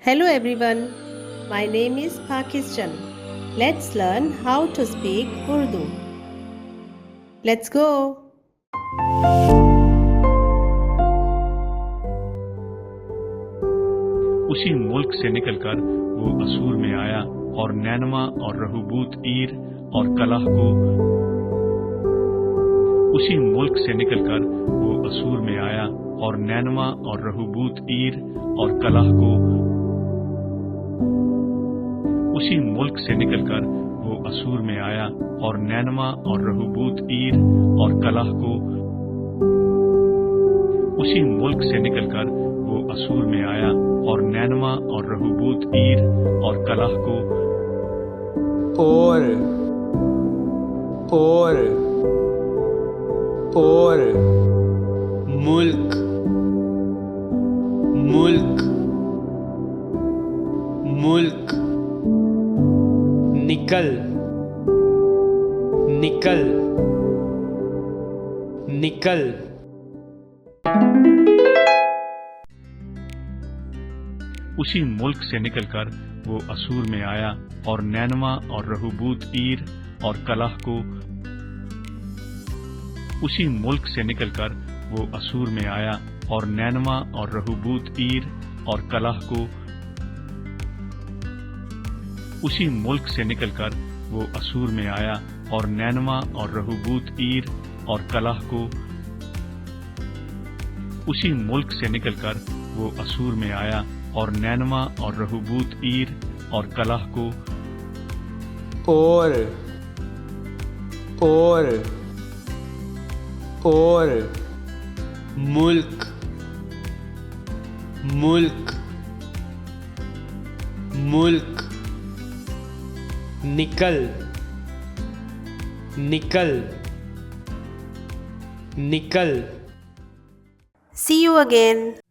Hello everyone, my name is Pakistan. Let's learn how to speak Urdu. Let's go. उसी मुल्क से निकलकर वो असूर में आया और नैनवा और रहूबूत ईर और कलह को उसी मुल्क से निकलकर वो असूर में आया और नैनवा और रहूबूत ईर और कलह को उसी मुल्क से निकलकर वो असूर में आया और नैनवा और रहूबूत ईर और कलह को उसी मुल्क से निकलकर वो असूर में आया और नैनवा और रहूबूत ईर और कलह को और मुल्क मुल्क मुल्क निकल निकल निकल उसी मुल्क से निकलकर वो असूर में आया और नैनवा और रहूबूत ईर और कलह को उसी मुल्क से निकलकर वो असूर में आया और नैनवा और रहूबूत ईर और कलह को उसी मुल्क से निकलकर वो असूर में आया और नैनवा और रहूबूत ईर और कलह को उसी मुल्क से निकलकर वो असूर में आया और नैनवा और रहूबूत ईर और कलह को और मुल्क मुल्क मुल्क निकल निकल निकल See you again.